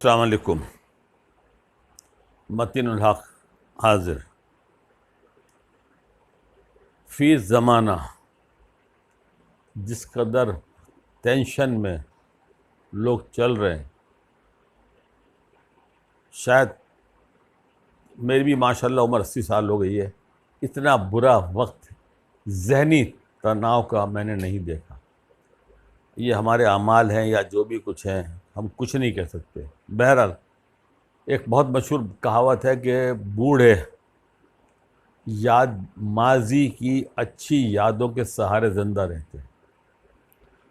السلام علیکم. متین الحق حاضر. فی زمانہ جس قدر ٹینشن میں لوگ چل رہے ہیں، شاید میری بھی ماشاءاللہ عمر 80 سال ہو گئی ہے، اتنا برا وقت ذہنی تناؤ کا میں نے نہیں دیکھا. یہ ہمارے اعمال ہیں یا جو بھی کچھ ہیں، ہم کچھ نہیں کہہ سکتے. بہرحال ایک بہت مشہور کہاوت ہے کہ بوڑھے ماضی کی اچھی یادوں کے سہارے زندہ رہتے ہیں،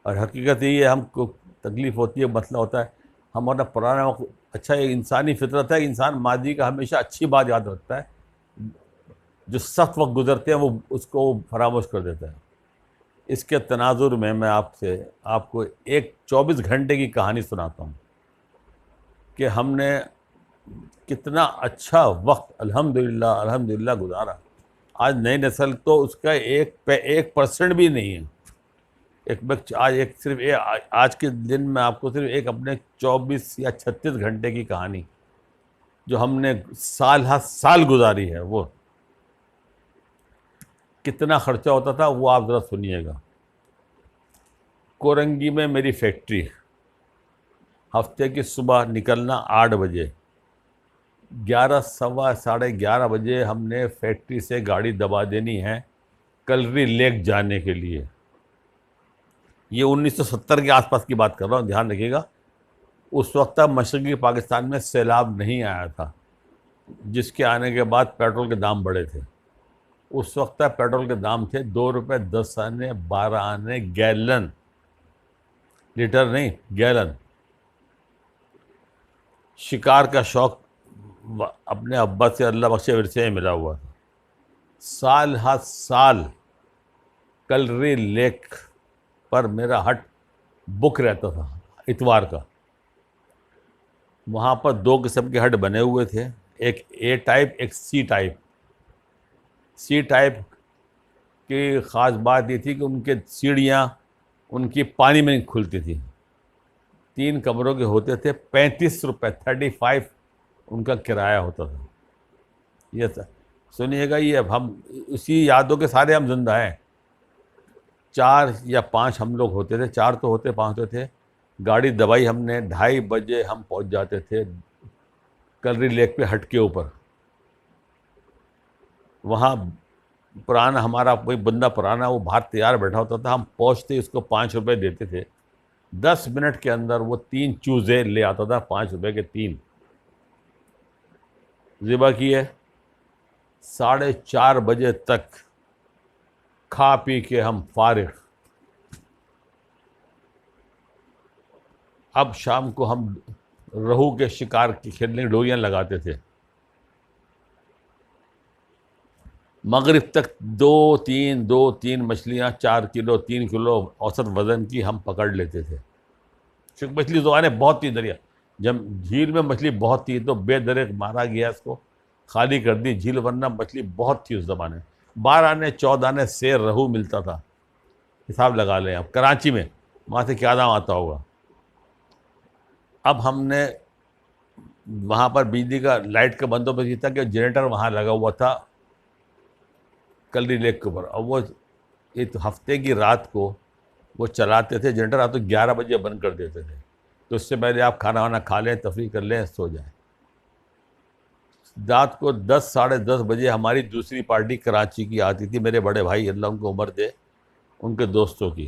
اور حقیقت یہی ہے. ہم کو تکلیف ہوتی ہے، مسئلہ ہوتا ہے ہمارا پرانا وقت. اچھا، یہ انسانی فطرت ہے، انسان ماضی کا ہمیشہ اچھی بات یاد رکھتا ہے، جو سخت وقت گزرتے ہیں وہ اس کو فراموش کر دیتا ہے. اس کے تناظر میں آپ کو ایک 24 گھنٹے کی کہانی سناتا ہوں کہ ہم نے کتنا اچھا وقت الحمدللہ گزارا. آج نئی نسل تو اس کا 1% بھی نہیں ہے. آج کے دن میں آپ کو صرف ایک اپنے 24 یا 36 گھنٹے کی کہانی جو ہم نے سال ہر سال گزاری ہے، وہ کتنا خرچہ ہوتا تھا وہ آپ ذرا سنیے گا. کورنگی میں میری فیکٹری، ہفتے کی صبح نکلنا 8 بجے، 11 سوا 11:30 بجے ہم نے فیکٹری سے گاڑی دبا دینی ہے کلری لیک جانے کے لیے. یہ 1970 کے آس پاس کی بات کر رہا ہوں، دھیان رکھیے گا. اس وقت تک مشرقی پاکستان میں سیلاب نہیں آیا تھا، جس کے آنے کے بعد پیٹرول کے دام بڑھے تھے. اس وقت تک پیٹرول کے دام تھے 2 روپے 10 آنے 12 آنے گیلن، لیٹر نہیں، گیلن. شکار کا شوق اپنے ابا سے اللہ بخشے ورثے میں ملا ہوا تھا. سال ہر سال کلری لیک پر میرا ہٹ بک رہتا تھا اتوار کا. وہاں پر 2 قسم کے ہٹ بنے ہوئے تھے، ایک اے ٹائپ ایک سی ٹائپ. سی ٹائپ کی خاص بات یہ تھی کہ ان کے سیڑھیاں ان کی پانی میں نہیں کھلتی تھی. 3 کمروں کے ہوتے تھے، 35 روپے 35 ان کا کرایہ ہوتا تھا. یہ سنیے گا، یہ اب ہم اسی یادوں کے سارے ہم زندہ ہیں. 4 یا 5 ہم لوگ ہوتے تھے، 4 تو ہوتے 5 تو تھے. گاڑی دبائی ہم نے 2:30 بجے ہم پہنچ جاتے تھے کلری لیک پہ ہٹ کے اوپر. وہاں پرانا ہمارا کوئی بندہ پرانا وہ باہر تیار بیٹھا ہوتا تھا، ہم پہنچتے اس کو 5 روپے دیتے تھے. 10 منٹ کے اندر وہ 3 چوزے لے آتا تھا، 5 روپے کے 3 ذبح کیے. 4:30 بجے تک کھا پی کے ہم فارغ. اب شام کو ہم رہو کے شکار کی کھیلنے کی ڈوریاں لگاتے تھے. مغرب تک 2-3 مچھلیاں 4 کلو 3 کلو اوسط وزن کی ہم پکڑ لیتے تھے. چونکہ مچھلی زبانیں بہت تھی دریا، جب جھیل میں مچھلی بہت تھی تو بے درے مارا گیا، اس کو خالی کر دی جھیل، ورنہ مچھلی بہت تھی اس زمانے. 12 آنے 14 آنے سیر رہو ملتا تھا. حساب لگا لیں اب کراچی میں وہاں سے کیا دام آتا ہوگا. اب ہم نے وہاں پر بجلی کا لائٹ کا بندوبست یہ تھا کہ جنریٹر وہاں لگا ہوا تھا کلری لیک کے اوپر. اور وہ ایک ہفتے کی رات کو وہ چلاتے تھے جنریٹر. آپ تو 11 بجے بند کر دیتے تھے، تو اس سے پہلے آپ کھانا وانا کھا لیں، تفریح کر لیں، سو جائیں. رات کو 10 ساڑھے 10 بجے ہماری دوسری پارٹی کراچی کی آتی تھی، میرے بڑے بھائی اللہ ان کو عمر دے، ان کے دوستوں کی.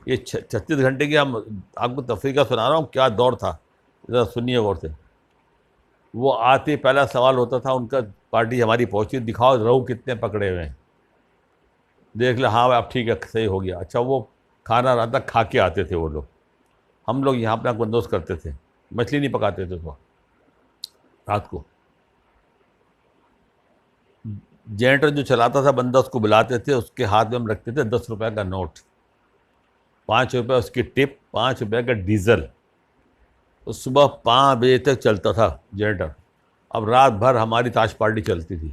یہ 36 گھنٹے کی ہم آپ کو تفریح کا سنا رہا ہوں، کیا دور تھا، ذرا سنیے غور سے. وہ آتے پہلا سوال ہوتا تھا ان کا، پارٹی ہماری پہنچی، دکھاؤ رہو کتنے پکڑے ہوئے ہیں. دیکھ لیں، ہاں اب ٹھیک ہے صحیح ہو گیا. اچھا، وہ کھانا رات تک کھا کے آتے تھے وہ لوگ. ہم لوگ یہاں اپنا بندوبست کرتے تھے، مچھلی نہیں پکاتے تھے تو رات کو. جنریٹر جو چلاتا تھا بندہ اس کو بلاتے تھے، اس کے ہاتھ میں ہم رکھتے تھے 10 روپے کا نوٹ، 5 روپے اس کی ٹپ، 5 روپے کا ڈیزل. صبح 5 بجے تک چلتا تھا جنریٹر. اب رات بھر ہماری تاش پارٹی چلتی تھی.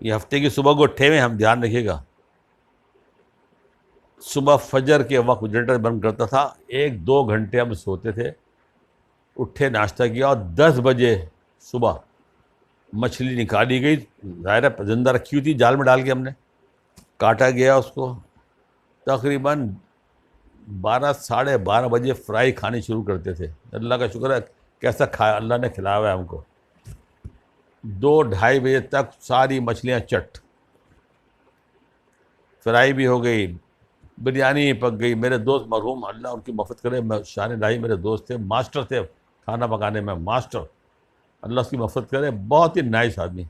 یہ ہفتے کی صبح کو اٹھے ہوئے ہم، دھیان رکھیے گا. صبح فجر کے وقت جنریٹر بند کرتا تھا، 1-2 گھنٹے ہم سوتے تھے، اٹھے ناشتہ کیا اور 10 بجے صبح مچھلی نکالی گئی، ظاہر ہے زندہ رکھی ہوئی تھی، جال میں ڈال کے ہم نے کاٹا گیا اس کو، تقریباً 12-12:30 بجے فرائی کھانی شروع کرتے تھے۔ اللہ کا شکر ہے کیسا کھایا اللہ نے کھلایا ہوا ہے ہم کو۔ 2-2:30 بجے تک ساری مچھلیاں چٹ، فرائی بھی ہو گئی، بریانی پک گئی۔ میرے دوست مرحوم اللہ ان کی مغفرت کرے، شان الہی میرے دوست تھے، ماسٹر تھے کھانا پکانے میں، ماسٹر، اللہ اس کی مغفرت کرے، بہت ہی نائس آدمی۔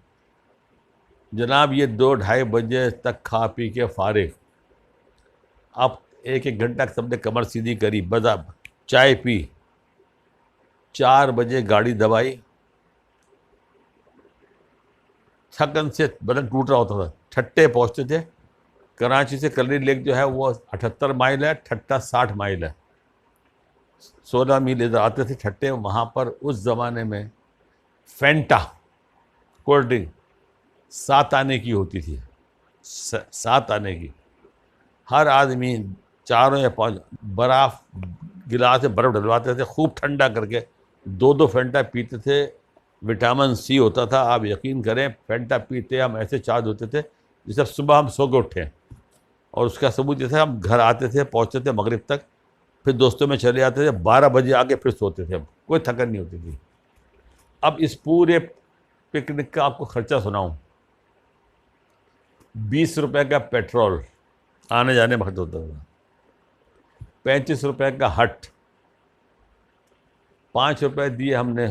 جناب یہ 2-2:30 بجے تک کھا پی کے فارغ، اب 1-1 گھنٹہ سب نے کمر سیدھی کری، بذا چائے پی، 4 بجے گاڑی دبائی، تھکن سے بدن ٹوٹ رہا ہوتا تھا، ٹھٹے پہنچتے تھے۔ کراچی سے کلری لیک جو ہے وہ 78 مائل ہے، ٹھٹا 60 مائل ہے، 16 میل ادھر آتے تھے ٹھٹے۔ وہاں پر اس زمانے میں فینٹا کولڈ ڈرنک 7 آنے کی ہوتی تھی، 7 آنے کی، ہر آدمی 4 یا 5 برف گلاس میں برف ڈلواتے تھے، خوب ٹھنڈا کر کے 2 فینٹا پیتے تھے۔ وٹامن سی ہوتا تھا، آپ یقین کریں فینٹا پیتے ہم ایسے چارج ہوتے تھے جیسے صبح ہم سو کے اٹھے۔ اور اس کا ثبوت یہ تھا ہم گھر آتے تھے، پہنچتے تھے مغرب تک، پھر دوستوں میں چلے جاتے تھے، 12 بجے آگے پھر سوتے تھے، ہم کوئی تھکن نہیں ہوتی تھی۔ اب اس پورے پکنک کا آپ کو خرچہ سناؤں، 20 روپے کا پیٹرول آنے جانے میں خرچ ہوتا تھا، 35 روپے کا ہٹ، 5 روپے دیے ہم نے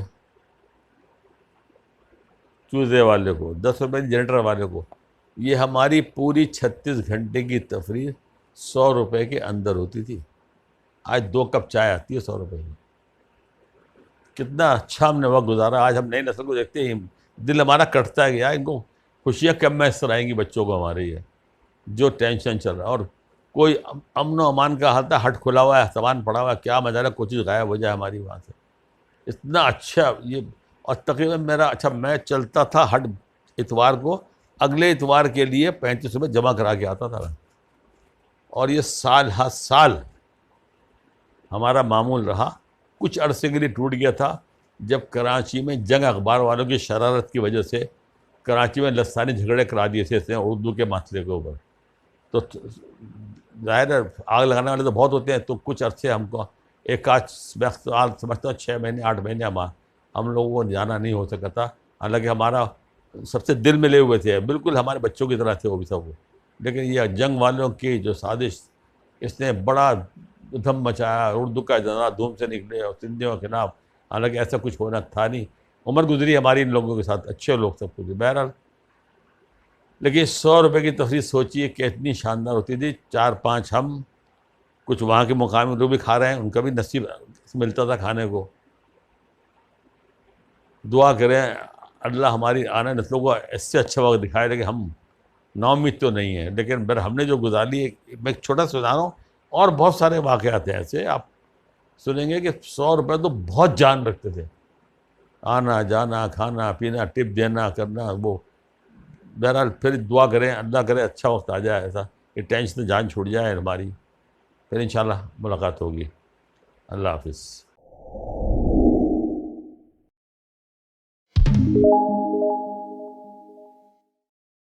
چوزے والے کو، 10 روپے جنریٹر والے کو۔ یہ ہماری پوری 36 گھنٹے کی تفریح 100 روپے کے اندر ہوتی تھی۔ آج 2 کپ چائے آتی ہے 100 روپے کی۔ کتنا اچھا ہم نے وقت گزارا۔ آج ہم نئی نسل کو دیکھتے ہیں، دل ہمارا کٹتا ہے کہ یار ان کو خوشیاں کب میسر آئیں گی بچوں کو ہمارے، یہ جو ٹینشن چل رہا ہے، اور کوئی امن و امان کا حالت ہے، ہٹ کھلا ہوا ہے، سامان پڑا ہوا ہے، کیا مزہ ہے کوئی چیز غائب ہو جائے ہماری وہاں سے، اتنا اچھا یہ۔ اور تقریباً میرا اچھا میں چلتا تھا ہٹ اتوار کو، اگلے اتوار کے لیے 35 روپے جمع کرا کے آتا تھا میں۔ اور یہ سال ہر سال ہمارا معمول رہا، کچھ عرصے کے لیے ٹوٹ گیا تھا جب کراچی میں جنگ اخبار والوں کی شرارت کی وجہ سے کراچی میں لسانی جھگڑے کرا دیے تھے اس نے اردو کے مسئلے کے اوپر۔ تو ظاہر ہے آگ لگانے والے تو بہت ہوتے ہیں، تو کچھ عرصے ہم کو ایک آدھ سال سمجھتا ہوں 6 مہینے 8 مہینے ہم لوگوں کو جانا نہیں ہو سکا تھا، حالانکہ ہمارا سب سے دل ملے ہوئے تھے، بالکل ہمارے بچوں کی طرح تھے وہ بھی سب۔ لیکن یہ جنگ والوں کی جو سازش، اس نے بڑا دھم مچایا، اردو کا جنازہ دھوم سے نکلے اور سندھیوں کے خلاف، حالانکہ ایسا کچھ ہونا تھا نہیں۔ عمر گزری ہماری ان لوگوں کے ساتھ، اچھے لوگ سب کچھ بہرحال۔ لیکن 100 روپے کی تفریح سوچیے کہ اتنی شاندار ہوتی تھی، 4-5 ہم، کچھ وہاں کے مقامی لوگ بھی کھا رہے ہیں، ان کا بھی نصیب ملتا تھا کھانے کو۔ دعا کریں اللہ ہماری آنے نسلوں کو اس سے اچھا وقت دکھائے، لیکن ہم نا امید تو نہیں ہیں، لیکن ہم نے جو گزاری ہے، میں ایک چھوٹا سا سنا رہا ہوں، اور بہت سارے واقعات ہیں ایسے آپ سنیں گے کہ 100 روپے تو بہت جان رکھتے تھے، آنا جانا کھانا پینا ٹپ دینا کرنا وہ۔ بہرحال پھر دعا کریں اللہ کرے اچھا وقت آ جائے ایسا کہ ٹینشن سے جان چھوٹ جائے ہماری، پھر انشاءاللہ ملاقات ہوگی۔ اللہ حافظ۔